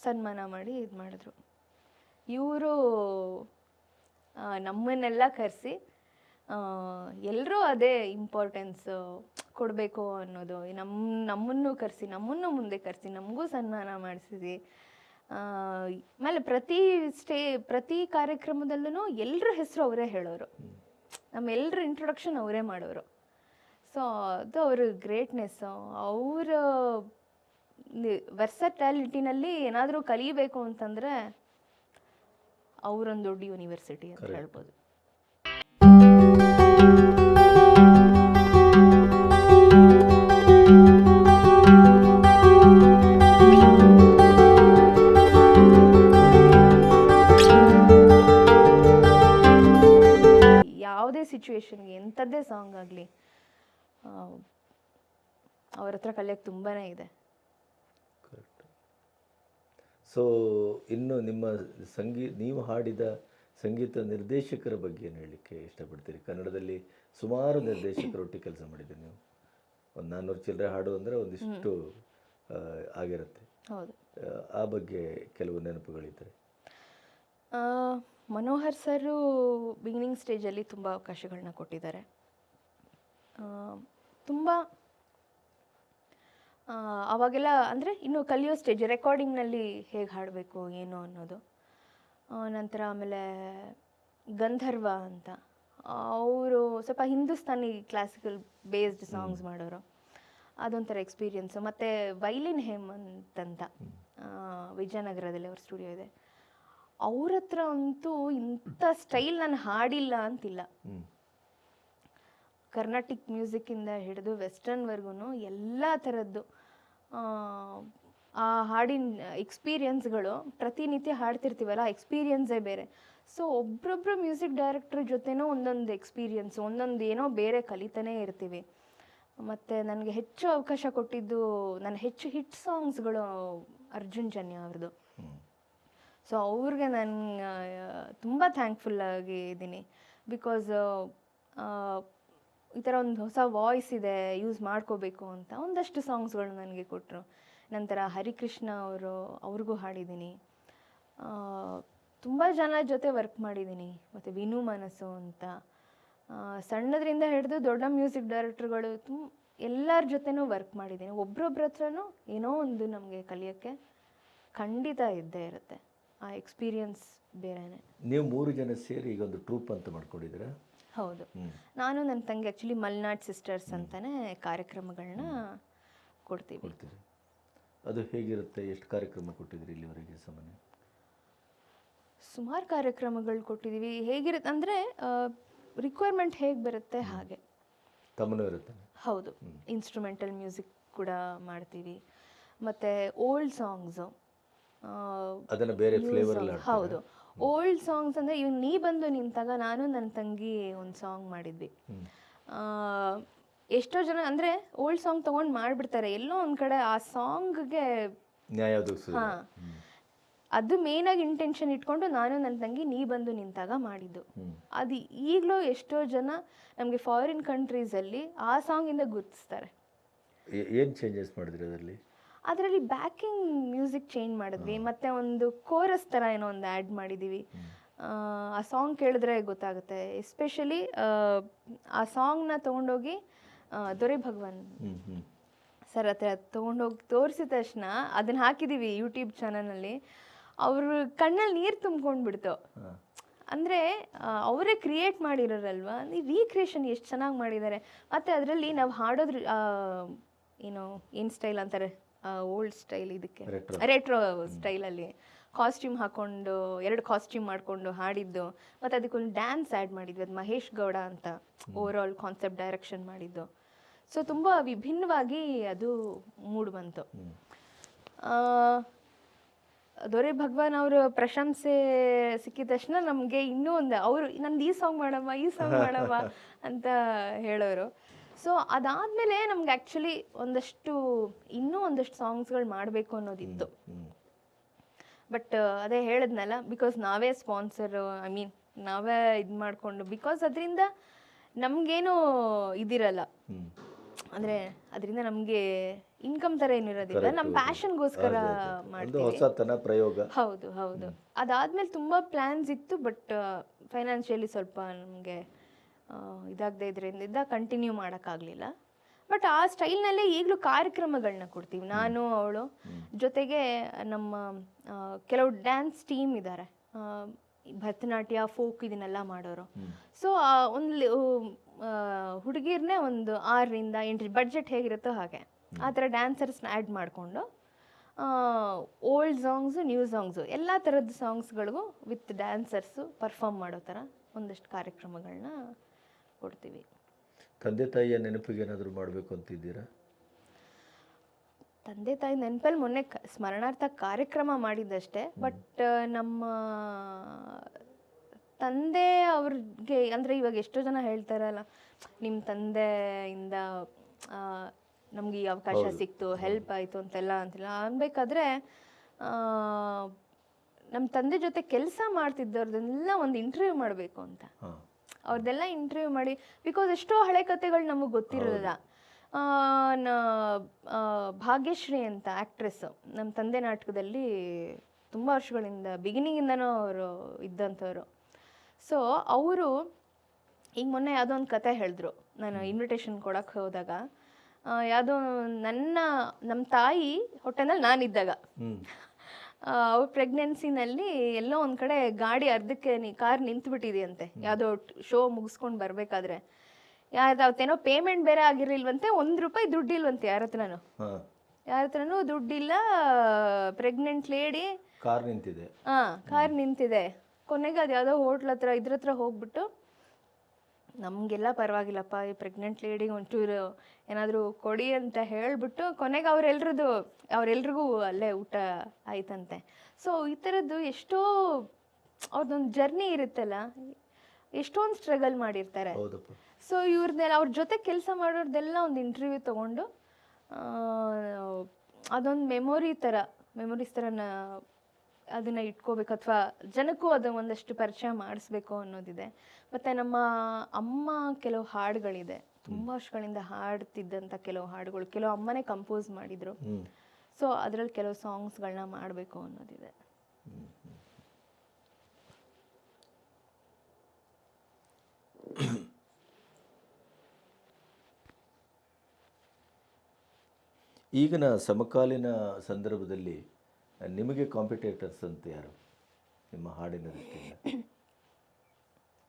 ಸನ್ಮಾನ ಮಾಡಿ ಇದು ಮಾಡಿದ್ರು. ಇವರು ನಮ್ಮನ್ನೆಲ್ಲ ಕರೆಸಿ ಎಲ್ಲರೂ ಅದೇ ಇಂಪಾರ್ಟೆನ್ಸ್ ಕೊಡಬೇಕು ಅನ್ನೋದು, ನಮ್ಮನ್ನು ಕರೆಸಿ, ನಮ್ಮನ್ನು ಮುಂದೆ ಕರೆಸಿ, ನಮಗೂ ಸನ್ಮಾನ ಮಾಡಿಸಿದಿ. ಆಮೇಲೆ ಪ್ರತಿ ಕಾರ್ಯಕ್ರಮದಲ್ಲೂ ಎಲ್ಲರ ಹೆಸರು ಅವರೇ ಹೇಳೋರು, ನಮ್ಮೆಲ್ಲರ ಇಂಟ್ರೊಡಕ್ಷನ್ ಅವರೇ ಮಾಡೋರು. ಸೊ ಅದು ಅವ್ರ ಗ್ರೇಟ್ನೆಸ್ಸು. ಅವರ ವರ್ಸಟ್ಯಾಲಿಟಿನಲ್ಲಿ ಏನಾದರೂ ಕಲಿಬೇಕು ಅಂತಂದರೆ ಅವರೊಂದು ದೊಡ್ಡ ಯೂನಿವರ್ಸಿಟಿ ಅಂತ ಹೇಳ್ಬೋದು. ಯಾವುದೇ ಸಿಚುವೇಶನ್ಗೆ ಎಂಥದ್ದೇ ಸಾಂಗ್ ಆಗಲಿ ಅವ್ರ ಹತ್ರ ಕಲಿಯೋಕ್ಕೆ ತುಂಬಾ ಇದೆ. ಕರೆಕ್ಟ್. ಸೊ ಇನ್ನು ನಿಮ್ಮ ನೀವು ಹಾಡಿದ ಸಂಗೀತ ನಿರ್ದೇಶಕರ ಬಗ್ಗೆ ಏನು ಹೇಳಲಿಕ್ಕೆ ಇಷ್ಟಪಡ್ತೀರಿ? ಕನ್ನಡದಲ್ಲಿ ಸುಮಾರು ನಿರ್ದೇಶಕರೊಟ್ಟಿಗೆ ಕೆಲಸ ಮಾಡಿದ್ದೀರಿ ನೀವು. ಒಂದು 400 ಚಿಲ್ಲರೆ ಹಾಡು ಅಂದರೆ ಒಂದಿಷ್ಟು ಆಗಿರುತ್ತೆ. ಹೌದು. ಆ ಬಗ್ಗೆ ಕೆಲವು ನೆನಪುಗಳಿದ್ದರೆ? ಮನೋಹರ್ ಸರು ಬಿಗಿನಿಂಗ್ ಸ್ಟೇಜಲ್ಲಿ ತುಂಬ ಅವಕಾಶಗಳನ್ನ ಕೊಟ್ಟಿದ್ದಾರೆ. ತುಂಬ ಅವಾಗೆಲ್ಲ ಅಂದರೆ ಇನ್ನು ಕಲಿಯೋ ಸ್ಟೇಜ್, ರೆಕಾರ್ಡಿಂಗ್ನಲ್ಲಿ ಹೇಗೆ ಹಾಡಬೇಕು ಏನು ಅನ್ನೋದು. ನಂತರ ಆಮೇಲೆ ಗಂಧರ್ವ ಅಂತ ಅವರು ಸ್ವಲ್ಪ ಹಿಂದೂಸ್ತಾನಿ ಕ್ಲಾಸಿಕಲ್ ಬೇಸ್ಡ್ ಸಾಂಗ್ಸ್ ಮಾಡೋರು, ಅದೊಂಥರ ಎಕ್ಸ್ಪೀರಿಯನ್ಸು. ಮತ್ತು ವೈಲಿನ್ ಹೇಮಂತ್ ಅಂತ ವಿಜಯನಗರದಲ್ಲಿ ಅವ್ರ ಸ್ಟುಡಿಯೋ ಇದೆ. ಅವ್ರ ಹತ್ರ ಅಂತೂ ಇಂಥ ಸ್ಟೈಲ್ ನಾನು ಹಾಡಿಲ್ಲ ಅಂತಿಲ್ಲ. ಕರ್ನಾಟಿಕ್ ಮ್ಯೂಸಿಕ್ಕಿಂದ ಹಿಡಿದು ವೆಸ್ಟರ್ನ್ವರೆಗೂ ಎಲ್ಲ ಥರದ್ದು ಆ ಹಾಡಿನ ಎಕ್ಸ್ಪೀರಿಯನ್ಸ್ಗಳು, ಪ್ರತಿನಿತ್ಯ ಹಾಡ್ತಿರ್ತೀವಲ್ಲ, ಎಕ್ಸ್ಪೀರಿಯನ್ಸೇ ಬೇರೆ. ಸೊ ಒಬ್ಬೊಬ್ಬರು ಮ್ಯೂಸಿಕ್ ಡೈರೆಕ್ಟ್ರ್ ಜೊತೆನೂ ಒಂದೊಂದು ಎಕ್ಸ್ಪೀರಿಯನ್ಸು, ಒಂದೊಂದು ಏನೋ ಬೇರೆ ಕಲಿತಾನೇ ಇರ್ತೀವಿ. ಮತ್ತು ನನಗೆ ಹೆಚ್ಚು ಅವಕಾಶ ಕೊಟ್ಟಿದ್ದು, ನನ್ನ ಹೆಚ್ಚು ಹಿಟ್ ಸಾಂಗ್ಸ್ಗಳು ಅರ್ಜುನ್ ಜನ್ಯ ಅವ್ರದ್ದು. ಸೊ ಅವ್ರಿಗೆ ನಾನು ತುಂಬ ಥ್ಯಾಂಕ್ಫುಲ್ ಆಗಿದ್ದೀನಿ. ಬಿಕಾಸ್ ಈ ಥರ ಒಂದು ಹೊಸ ವಾಯ್ಸ್ ಇದೆ, ಯೂಸ್ ಮಾಡ್ಕೋಬೇಕು ಅಂತ ಒಂದಷ್ಟು ಸಾಂಗ್ಸ್ಗಳು ನನಗೆ ಕೊಟ್ಟರು. ನಂತರ ಹರಿಕೃಷ್ಣ ಅವ್ರಿಗೂ ಹಾಡಿದ್ದೀನಿ. ತುಂಬ ಜನ ಜೊತೆ ವರ್ಕ್ ಮಾಡಿದ್ದೀನಿ. ಮತ್ತು ವಿನು ಮನಸ್ಸು ಅಂತ ಸಣ್ಣದ್ರಿಂದ ಹಿಡಿದು ದೊಡ್ಡ ಮ್ಯೂಸಿಕ್ ಡೈರೆಕ್ಟರ್ಗಳು ಎಲ್ಲರ ಜೊತೆನೂ ವರ್ಕ್ ಮಾಡಿದ್ದೀನಿ. ಒಬ್ರೊಬ್ರ ಹತ್ರನೂ ಏನೋ ಒಂದು ನಮಗೆ ಕಲಿಯೋಕ್ಕೆ ಖಂಡಿತ ಇದ್ದೇ ಇರುತ್ತೆ. ಆ ಎಕ್ಸ್ಪೀರಿಯನ್ಸ್ ಬೇರೆನೇ. ನೀವು 3 ಜನ ಸೇರಿ ಈಗ ಒಂದು ಟ್ರೂಪ್ ಅಂತ ಮಾಡ್ಕೊಂಡಿದ್ದೀರಾ? ಹೌದು. ನಾನು ನನ್ನ ತಂಗಿ ಆ್ಯಕ್ಚುಲಿ ಮಲ್ನಾಡ್ ಸಿಸ್ಟರ್ಸ್ ಅಂತಲೇ ಕಾರ್ಯಕ್ರಮಗಳನ್ನ ಕೊಡ್ತೀವಿ. ಅದು ಹೇಗಿರುತ್ತೆ? ಎಷ್ಟು ಕಾರ್ಯಕ್ರಮ ಕೊಟ್ಟಿದ್ದೀರಿ ಇಲ್ಲಿವರೆಗೆ? ಸಾಮಾನ್ಯ ಸುಮಾರು ಕಾರ್ಯಕ್ರಮಗಳು ಕೊಟ್ಟಿದ್ದೀವಿ. ಹೇಗಿರುತ್ತೆ ಅಂದರೆ ರಿಕ್ವೈರ್ಮೆಂಟ್ ಹೇಗೆ ಬರುತ್ತೆ ಹಾಗೆ. ತಮ್ಮನೂ ಇರುತ್ತೆ? ಹೌದು. ಇನ್ಸ್ಟ್ರೂಮೆಂಟಲ್ ಮ್ಯೂಸಿಕ್ ಕೂಡ ಮಾಡ್ತೀವಿ. ಮತ್ತು ಓಲ್ಡ್ ಸಾಂಗ್ಸು ಅದನ್ನು ಬೇರೆ ಫ್ಲೇವರ್. ಹೌದು. ಓಲ್ಡ್ ಸಾಂಗ್ಸ್ ಅಂದರೆ ಇವಾಗ ನೀ ಬಂದು ನಿಂತಾಗ ನಾನು ನನ್ನ ತಂಗಿ ಒಂದು ಸಾಂಗ್ ಮಾಡಿದ್ವಿ. ಎಷ್ಟೋ ಜನ ಅಂದರೆ ಓಲ್ಡ್ ಸಾಂಗ್ ತೊಗೊಂಡು ಮಾಡಿಬಿಡ್ತಾರೆ, ಎಲ್ಲೋ ಒಂದು ಕಡೆ ಆ ಸಾಂಗ್ಗೆ ನ್ಯಾಯ. ಹಾಂ, ಅದು ಮೇನಾಗಿ ಇಂಟೆನ್ಷನ್ ಇಟ್ಕೊಂಡು ನಾನು ನನ್ನ ತಂಗಿ ನೀ ಬಂದು ನಿಂತಾಗ ಮಾಡಿದ್ದು. ಅದು ಈಗಲೂ ಎಷ್ಟೋ ಜನ ನಮಗೆ ಫಾರಿನ್ ಕಂಟ್ರೀಸಲ್ಲಿ ಆ ಸಾಂಗಿಂದ ಗುರುತಿಸ್ತಾರೆ. ಏನು ಚೇಂಜಸ್ ಮಾಡಿದ್ರಿ ಅದರಲ್ಲಿ? ಅದರಲ್ಲಿ ಬ್ಯಾಕಿಂಗ್ ಮ್ಯೂಸಿಕ್ ಚೇಂಜ್ ಮಾಡಿದ್ವಿ, ಮತ್ತು ಒಂದು ಕೋರಸ್ ಥರ ಏನೋ ಒಂದು ಆ್ಯಡ್ ಮಾಡಿದ್ದೀವಿ. ಆ ಸಾಂಗ್ ಕೇಳಿದ್ರೆ ಗೊತ್ತಾಗುತ್ತೆ. ಎಸ್ಪೆಷಲಿ ಆ ಸಾಂಗ್ನ ತೊಗೊಂಡೋಗಿ ದೊರೆ ಭಗವಾನ್ ಸರ್ ಹತ್ರ ತೊಗೊಂಡೋಗಿ ತೋರಿಸಿದ ತಕ್ಷಣ ಅದನ್ನು ಹಾಕಿದ್ದೀವಿ ಯೂಟ್ಯೂಬ್ ಚಾನಲಲ್ಲಿ. ಅವರು ಕಣ್ಣಲ್ಲಿ ನೀರು ತುಂಬ್ಕೊಂಡ್ಬಿಡ್ತು. ಅಂದರೆ ಅವರೇ ಕ್ರಿಯೇಟ್ ಮಾಡಿರೋರಲ್ವ, ರೀಕ್ರಿಯೇಷನ್ ಎಷ್ಟು ಚೆನ್ನಾಗಿ ಮಾಡಿದ್ದಾರೆ. ಮತ್ತು ಅದರಲ್ಲಿ ನಾವು ಹಾಡೋದ್ರ ಏನು ಸ್ಟೈಲ್ ಅಂತಾರೆ, ಓಲ್ಡ್ ಸ್ಟೈಲ್, ಇದಕ್ಕೆ ರೆಟ್ರೋ ಸ್ಟೈಲಲ್ಲಿ ಕಾಸ್ಟ್ಯೂಮ್ ಹಾಕ್ಕೊಂಡು 2 ಕಾಸ್ಟ್ಯೂಮ್ ಮಾಡಿಕೊಂಡು ಹಾಡಿದ್ದು. ಮತ್ತು ಅದಕ್ಕೊಂದು ಡ್ಯಾನ್ಸ್ ಆ್ಯಡ್ ಮಾಡಿದ್ವಿ. ಅದು ಮಹೇಶ್ ಗೌಡ ಅಂತ ಓವರ್ ಆಲ್ ಕಾನ್ಸೆಪ್ಟ್ ಡೈರೆಕ್ಷನ್ ಮಾಡಿದ್ದು. ಸೊ ತುಂಬ ವಿಭಿನ್ನವಾಗಿ ಅದು ಮೂಡ್ ಬಂತು. ದೊರೆ ಭಗವಾನ್ ಅವರ ಪ್ರಶಂಸೆ ಸಿಕ್ಕಿದ ತಕ್ಷಣ ನಮಗೆ ಇನ್ನೂ ಒಂದು ಅವರು ನಂದು ಈ ಸಾಂಗ್ ಮಾಡಮ್ಮ ಅಂತ ಹೇಳೋರು. ಸೊ ಅದಾದಮೇಲೆ ನಮ್ಗೆ ಆ್ಯಕ್ಚುಲಿ ಇನ್ನೂ ಒಂದಷ್ಟು ಸಾಂಗ್ಸ್ಗಳು ಮಾಡಬೇಕು ಅನ್ನೋದಿತ್ತು. ಬಟ್ ಅದೇ ಹೇಳಿದ್ನಲ್ಲ, ಬಿಕಾಸ್ ನಾವೇ ಸ್ಪಾನ್ಸರ್, ನಾವೇ ಇದು ಮಾಡಿಕೊಂಡು, ಬಿಕಾಸ್ ಅದರಿಂದ ನಮಗೇನು ಇದಿರಲ್ಲ, ಅಂದರೆ ಅದರಿಂದ ನಮಗೆ ಇನ್ಕಮ್ ಥರ ಏನಿರೋದಿಲ್ಲ, ನಮ್ಮ ಪ್ಯಾಷನ್ಗೋಸ್ಕರ ಮಾಡ್ತೀವಿ. ಪ್ರಯೋಗ. ಹೌದು. ಅದಾದಮೇಲೆ ತುಂಬ ಪ್ಲ್ಯಾನ್ಸ್ ಇತ್ತು, ಬಟ್ ಫೈನಾನ್ಷಿಯಲಿ ಸ್ವಲ್ಪ ನಮಗೆ ಇದಾಗದೇ ಇದರಿಂದ ಕಂಟಿನ್ಯೂ ಮಾಡೋಕ್ಕಾಗಲಿಲ್ಲ. ಬಟ್ ಆ ಸ್ಟೈಲ್ನಲ್ಲೇ ಈಗಲೂ ಕಾರ್ಯಕ್ರಮಗಳನ್ನ ಕೊಡ್ತೀವಿ, ನಾನು ಅವಳು. ಜೊತೆಗೆ ನಮ್ಮ ಕೆಲವು ಡ್ಯಾನ್ಸ್ ಟೀಮ್ ಇದ್ದಾರೆ, ಭರತನಾಟ್ಯ, ಫೋಕ್ ಇದನ್ನೆಲ್ಲ ಮಾಡೋರು. ಸೊ ಒಂದು ಹುಡುಗಿರ್ನೇ ಒಂದು 6ರಿಂದ 8 ಬಡ್ಜೆಟ್ ಹೇಗಿರುತ್ತೋ ಹಾಗೆ ಆ ಥರ ಡ್ಯಾನ್ಸರ್ಸ್ನ ಆ್ಯಡ್ ಮಾಡಿಕೊಂಡು ಓಲ್ಡ್ ಸಾಂಗ್ಸು, ನ್ಯೂ ಸಾಂಗ್ಸು, ಎಲ್ಲ ಥರದ ಸಾಂಗ್ಸ್ಗಳಿಗೂ ವಿತ್ ಡ್ಯಾನ್ಸರ್ಸು ಪರ್ಫಾರ್ಮ್ ಮಾಡೋ ಥರ ಒಂದಷ್ಟು ಕಾರ್ಯಕ್ರಮಗಳನ್ನ ಕೊಡ್ತೀವಿ. ತಂದೆ ತಾಯಿಯ ನೆನಪಿಗೆ ಏನಾದರೂ ಮಾಡಬೇಕು ಅಂತಿದ್ದೀರಾ? ತಂದೆ ತಾಯಿ ನೆನಪಲ್ಲಿ ಮೊನ್ನೆ ಸ್ಮರಣಾರ್ಥ ಕಾರ್ಯಕ್ರಮ ಮಾಡಿದ್ದಷ್ಟೇ. ಬಟ್ ನಮ್ಮ ತಂದೆ ಅವ್ರಿಗೆ ಅಂದರೆ ಇವಾಗ ಎಷ್ಟೋ ಜನ ಹೇಳ್ತಾರಲ್ಲ, ನಿಮ್ಮ ತಂದೆಯಿಂದ ನಮ್ಗೆ ಈ ಅವಕಾಶ ಸಿಕ್ತು, ಹೆಲ್ಪ್ ಆಯಿತು ಅಂತೆಲ್ಲ ಅನ್ಬೇಕಾದ್ರೆ ನಮ್ಮ ತಂದೆ ಜೊತೆ ಕೆಲಸ ಮಾಡ್ತಿದ್ದವ್ರದ್ದೆಲ್ಲ ಒಂದು ಇಂಟರ್ವ್ಯೂ ಮಾಡಬೇಕು ಅಂತ. ಅವ್ರದ್ದೆಲ್ಲ ಇಂಟರ್ವ್ಯೂ ಮಾಡಿ, ಬಿಕಾಸ್ ಎಷ್ಟೋ ಹಳೆ ಕಥೆಗಳು ನಮಗೆ ಗೊತ್ತಿರೋಲ್ಲ. ಭಾಗ್ಯಶ್ರೀ ಅಂತ ಆ್ಯಕ್ಟ್ರೆಸ್ಸು, ನಮ್ಮ ತಂದೆ ನಾಟಕದಲ್ಲಿ ತುಂಬ ವರ್ಷಗಳಿಂದ ಬಿಗಿನಿಂಗಿಂದನೂ ಅವರು ಇದ್ದಂಥವ್ರು. ಸೊ ಅವರು ಈಗ ಮೊನ್ನೆ ಯಾವುದೋ ಒಂದು ಕತೆ ಹೇಳಿದ್ರು, ನಾನು ಇನ್ವಿಟೇಷನ್ ಕೊಡೋಕ್ಕೆ ಹೋದಾಗ. ಯಾವುದೋ ನಮ್ಮ ತಾಯಿ ಹೊಟ್ಟೆನಲ್ಲಿ ನಾನಿದ್ದಾಗ ಅವ್ರ ಪ್ರೆಗ್ನೆನ್ಸಿನಲ್ಲಿ ಎಲ್ಲೋ ಒಂದು ಕಡೆ ಗಾಡಿ ಅರ್ಧಕ್ಕೆ ಕಾರ್ ನಿಂತುಬಿಟ್ಟಿದೆಯಂತೆ, ಯಾವುದೋ ಶೋ ಮುಗಿಸ್ಕೊಂಡು ಬರಬೇಕಾದ್ರೆ. ಯಾವ್ದೇನೋ ಪೇಮೆಂಟ್ ಬೇರೆ ಆಗಿರಲಿಲ್ವಂತೆ, ₹1 ದುಡ್ಡಿಲ್ವಂತೆ ಯಾರ ಹತ್ರನೂ ದುಡ್ಡಿಲ್ಲ. ಪ್ರೆಗ್ನೆಂಟ್ ಲೇಡಿ, ಕಾರ್ ನಿಂತಿದೆ. ಕಾರ್ ನಿಂತಿದೆ. ಕೊನೆಗೆ ಅದು ಯಾವುದೋ ಹೋಟ್ಲ್ ಹತ್ರ ಇದ್ರ ಹತ್ರ ಹೋಗ್ಬಿಟ್ಟು, ನಮಗೆಲ್ಲ ಪರವಾಗಿಲ್ಲಪ್ಪ, ಈ ಪ್ರೆಗ್ನೆಂಟ್ ಲೇಡಿಗೆ ಒಂಚೂರು ಏನಾದರೂ ಕೊಡಿ ಅಂತ ಹೇಳಿಬಿಟ್ಟು, ಕೊನೆಗೆ ಅವರೆಲ್ರಿಗೂ ಅಲ್ಲೇ ಊಟ ಆಯ್ತಂತೆ. ಸೊ ಈ ಥರದ್ದು ಎಷ್ಟೋ ಅವ್ರದ್ದೊಂದು ಜರ್ನಿ ಇರುತ್ತಲ್ಲ, ಎಷ್ಟೊಂದು ಸ್ಟ್ರಗಲ್ ಮಾಡಿರ್ತಾರೆ. ಸೊ ಇವ್ರದ್ದೆಲ್ಲ ಅವ್ರ ಜೊತೆ ಕೆಲಸ ಮಾಡೋರ್ದೆಲ್ಲ ಒಂದು ಇಂಟರ್ವ್ಯೂ ತೊಗೊಂಡು ಅದೊಂದು ಮೆಮೊರೀಸ್ ಥರ ಅದನ್ನು ಇಟ್ಕೋಬೇಕು, ಅಥವಾ ಜನಕ್ಕೂ ಅದು ಒಂದಷ್ಟು ಪರಿಚಯ ಮಾಡಿಸ್ಬೇಕು ಅನ್ನೋದಿದೆ. ಮತ್ತು ನಮ್ಮ ಅಮ್ಮ ಕೆಲವು ಹಾಡುಗಳಿದೆ, ತುಂಬ ವರ್ಷಗಳಿಂದ ಹಾಡ್ತಿದ್ದಂಥ ಕೆಲವು ಹಾಡುಗಳು, ಕೆಲವು ಅಮ್ಮನೇ ಕಂಪೋಸ್ ಮಾಡಿದರು. ಸೊ ಅದರಲ್ಲಿ ಕೆಲವು ಸಾಂಗ್ಸ್ಗಳನ್ನ ಮಾಡಬೇಕು ಅನ್ನೋದಿದೆ. ಈಗಿನ ಸಮಕಾಲೀನ ಸಂದರ್ಭದಲ್ಲಿ ನಿಮಗೆ ಕಾಂಪಿಟೇಟರ್ಸ್ ಅಂತ ಯಾರು ನಿಮ್ಮ ಹಾಡಿನ ದೃಷ್ಟಿಯಿಂದ,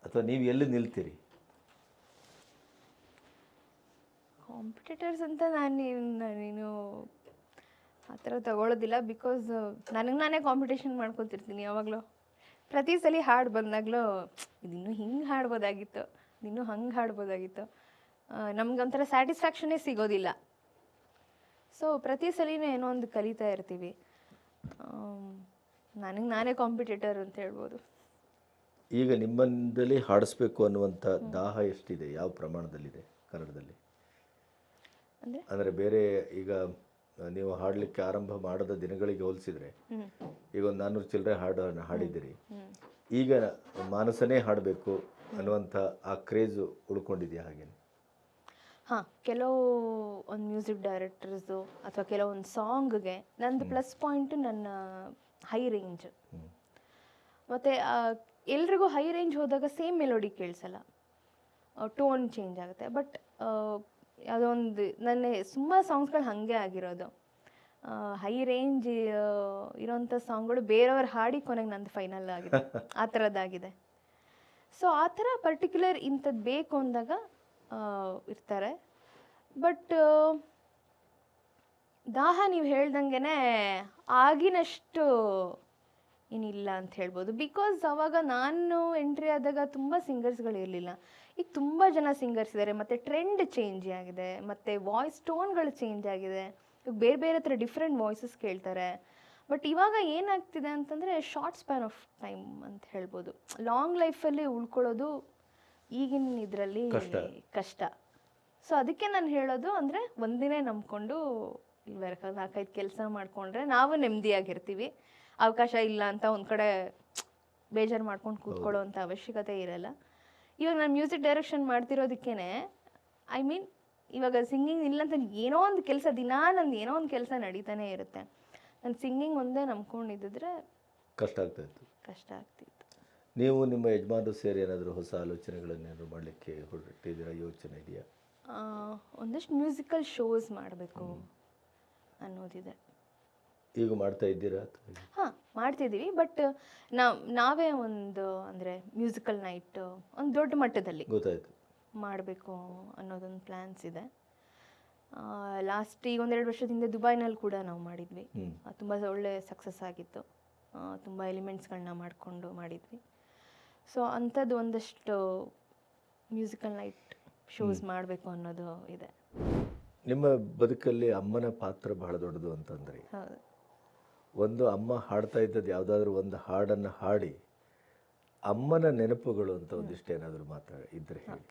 ಅಥವಾ ನೀವು ಎಲ್ಲಿ ನಿಲ್ತೀರಿ? ಕಾಂಪಿಟೇಟರ್ಸ್ ಅಂತ ನೀನು ಆ ಥರ ತಗೊಳ್ಳೋದಿಲ್ಲ. ಬಿಕಾಸ್ ನನಗೆ ನಾನೇ ಕಾಂಪಿಟೇಷನ್ ಮಾಡ್ಕೊತಿರ್ತೀನಿ ಯಾವಾಗಲೂ. ಪ್ರತಿ ಸಲ ಹಾಡು ಬಂದಾಗಲೂ ಇದಿನ್ನೂ ಹಿಂಗೆ ಹಾಡ್ಬೋದಾಗಿತ್ತು, ಇದಿನ್ನೂ ಹಂಗೆ ಹಾಡ್ಬೋದಾಗಿತ್ತು, ನಮ್ಗೊಂಥರ ಸ್ಯಾಟಿಸ್ಫ್ಯಾಕ್ಷನೇ ಸಿಗೋದಿಲ್ಲ. ಸೊ ಪ್ರತಿ ಸಲಿನೂ ಏನೋ ಒಂದು ಕಲಿತಾ ಇರ್ತೀವಿ. ನನಗೆ ನಾನೇ ಕಾಂಪಿಟೇಟರ್ ಅಂತ ಹೇಳ್ಬೋದು. ಈಗ ನಿಮ್ಮಲ್ಲಿ ಹಾಡಿಸ್ಬೇಕು ಅನ್ನುವಂಥ ದಾಹ ಎಷ್ಟಿದೆ, ಯಾವ ಪ್ರಮಾಣದಲ್ಲಿದೆ ಕನ್ನಡದಲ್ಲಿ? ಅಂದರೆ ಬೇರೆ ಈಗ ನೀವು ಹಾಡಲಿಕ್ಕೆ ಆರಂಭ ಮಾಡದ ದಿನಗಳಿಗೆ ಹೋಲಿಸಿದರೆ ಈಗ ಒಂದು 400 ಚಿಲ್ಲರೆ ಹಾಡಿದ್ದೀರಿ. ಈಗ ಮಾನಸನೇ ಹಾಡಬೇಕು ಅನ್ನುವಂಥ ಆ ಕ್ರೇಜು ಉಳ್ಕೊಂಡಿದೆಯಾ? ಹಾಗೇನೆ ಕೆಲವು ಒಂದು ಮ್ಯೂಸಿಕ್ ಡೈರೆಕ್ಟರ್ಸು ಅಥವಾ ಕೆಲವೊಂದು ಸಾಂಗ್ಗೆ ನಂದು ಪ್ಲಸ್ ಪಾಯಿಂಟು ನನ್ನ ಹೈ ರೇಂಜ್. ಮತ್ತು ಎಲ್ರಿಗೂ ಹೈ ರೇಂಜ್ ಹೋದಾಗ ಸೇಮ್ ಮೆಲೋಡಿ ಕೇಳಿಸಲ್ಲ, ಟೋನ್ ಚೇಂಜ್ ಆಗುತ್ತೆ. ಬಟ್ ಯಾವುದೋ ಒಂದು ನನ್ನ ಸುಮಾರು ಸಾಂಗ್ಸ್ಗಳು ಹಾಗೆ ಆಗಿರೋದು. ಹೈ ರೇಂಜ್ ಇರೋಂಥ ಸಾಂಗ್ಗಳು ಬೇರೆಯವ್ರು ಹಾಡಿ ಕೊನೆಗೆ ನಂದು ಫೈನಲ್ ಆಗಿದೆ, ಆ ಥರದ್ದಾಗಿದೆ. ಸೊ ಆ ಥರ ಪರ್ಟಿಕ್ಯುಲರ್ ಇಂಥದ್ದು ಬೇಕು ಅಂದಾಗ ಇರ್ತಾರೆ. ಬಟ್ ದಾಹ ನೀವು ಹೇಳ್ದಂಗೆ ಆಗಿನಷ್ಟು ಏನಿಲ್ಲ ಅಂತ ಹೇಳ್ಬೋದು. ಬಿಕಾಸ್ ಅವಾಗ ನಾನು ಎಂಟ್ರಿ ಆದಾಗ ತುಂಬ ಸಿಂಗರ್ಸ್ಗಳಿರಲಿಲ್ಲ. ಈಗ ತುಂಬ ಜನ ಸಿಂಗರ್ಸ್ ಇದ್ದಾರೆ, ಮತ್ತು ಟ್ರೆಂಡ್ ಚೇಂಜ್ ಆಗಿದೆ, ಮತ್ತು ವಾಯ್ಸ್ ಟೋನ್ಗಳು ಚೇಂಜ್ ಆಗಿದೆ. ಈಗ ಬೇರೆ ಬೇರೆ ಥರ ಡಿಫ್ರೆಂಟ್ ವಾಯ್ಸಸ್ ಕೇಳ್ತಾರೆ. ಬಟ್ ಇವಾಗ ಏನಾಗ್ತಿದೆ ಅಂತಂದರೆ ಶಾರ್ಟ್ ಸ್ಪ್ಯಾನ್ ಆಫ್ ಟೈಮ್ ಅಂತ ಹೇಳ್ಬೋದು. ಲಾಂಗ್ ಲೈಫಲ್ಲಿ ಉಳ್ಕೊಳ್ಳೋದು ಈಗಿನ ಇದರಲ್ಲಿ ಕಷ್ಟ. ಸೊ ಅದಕ್ಕೆ ನಾನು ಹೇಳೋದು ಅಂದರೆ ಒಂದಿನೇ ನಂಬ್ಕೊಂಡು ಇಲ್ವರೆ 4-5 ಕೆಲಸ ಮಾಡಿಕೊಂಡ್ರೆ ನಾವು ನೆಮ್ಮದಿಯಾಗಿರ್ತೀವಿ. ಅವಕಾಶ ಇಲ್ಲ ಅಂತ ಒಂದು ಕಡೆ ಬೇಜಾರು ಮಾಡ್ಕೊಂಡು ಕೂತ್ಕೊಳ್ಳೋ ಅಂಥ ಅವಶ್ಯಕತೆ ಇರಲ್ಲ. ಇವಾಗ ನಾನು ಮ್ಯೂಸಿಕ್ ಡೈರೆಕ್ಷನ್ ಮಾಡ್ತಿರೋದಕ್ಕೇ ಐ ಮೀನ್ ಇವಾಗ ಸಿಂಗಿಂಗ್ ಇಲ್ಲ ಅಂತ ಏನೋ ಒಂದು ಕೆಲಸ ದಿನಾ ನಂದು ಏನೋ ಒಂದು ಕೆಲಸ ನಡೀತಾನೆ ಇರುತ್ತೆ. ನಾನು ಸಿಂಗಿಂಗ್ ಒಂದೇ ನಂಬ್ಕೊಂಡಿದ್ದಿದ್ರೆ ಕಷ್ಟ ಆಗ್ತಿತ್ತು. ನೀವು ನಿಮ್ಮ ಯಜಮಾನರು ಸೇರಿ ಏನಾದರೂ ಹೊಸ ಆಲೋಚನೆಗಳನ್ನೇನಾದರೂ ಮಾಡಲಿಕ್ಕೆ ಹೊರಟಿದ್ದೀರಾ? ಯೋಚನೆ ಇದೆಯಾ? ಒಂದಷ್ಟು ಮ್ಯೂಸಿಕಲ್ ಶೋಸ್ ಮಾಡಬೇಕು ಅನ್ನೋದಿದೆ. ಈಗ ಮಾಡ್ತಾ ಇದ್ದೀರಾ? ಮಾಡ್ತಿದ್ದೀವಿ. ಬಟ್ ನಾವೇ ಒಂದು ಅಂದರೆ ಮ್ಯೂಸಿಕಲ್ ನೈಟ್ ಒಂದು ದೊಡ್ಡ ಮಟ್ಟದಲ್ಲಿ ಗೊತ್ತಾಯ್ತು ಮಾಡಬೇಕು ಅನ್ನೋದೊಂದು ಪ್ಲ್ಯಾನ್ಸ್ ಇದೆ. ಲಾಸ್ಟ್ ಈಗ 1-2 ವರ್ಷದ ಹಿಂದೆ ದುಬೈನಲ್ಲಿ ಕೂಡ ನಾವು ಮಾಡಿದ್ವಿ. ತುಂಬ ಒಳ್ಳೆ ಸಕ್ಸಸ್ ಆಗಿತ್ತು. ತುಂಬ ಎಲಿಮೆಂಟ್ಸ್ಗಳನ್ನ ಮಾಡಿಕೊಂಡು ಮಾಡಿದ್ವಿ. ಸೊ ಅಂಥದ್ದು ಒಂದಷ್ಟು ಮ್ಯೂಸಿಕಲ್ ನೈಟ್ ಶೋಸ್ ಮಾಡಬೇಕು ಅನ್ನೋದು ಇದೆ. ನಿಮ್ಮ ಬದುಕಲ್ಲಿ ಅಮ್ಮನ ಪಾತ್ರ ಬಹಳ ದೊಡ್ಡದು ಅಂತಂದರೆ, ಹೌದು. ಒಂದು ಅಮ್ಮ ಹಾಡ್ತಾ ಇದ್ದದ್ದು ಯಾವುದಾದ್ರೂ ಒಂದು ಹಾಡನ್ನು ಹಾಡಿ ಅಮ್ಮನ ನೆನಪುಗಳು ಅಂತ ಒಂದಿಷ್ಟು ಏನಾದರೂ ಮಾತ್ರ ಇದ್ದರೆ ಹೇಳಿ.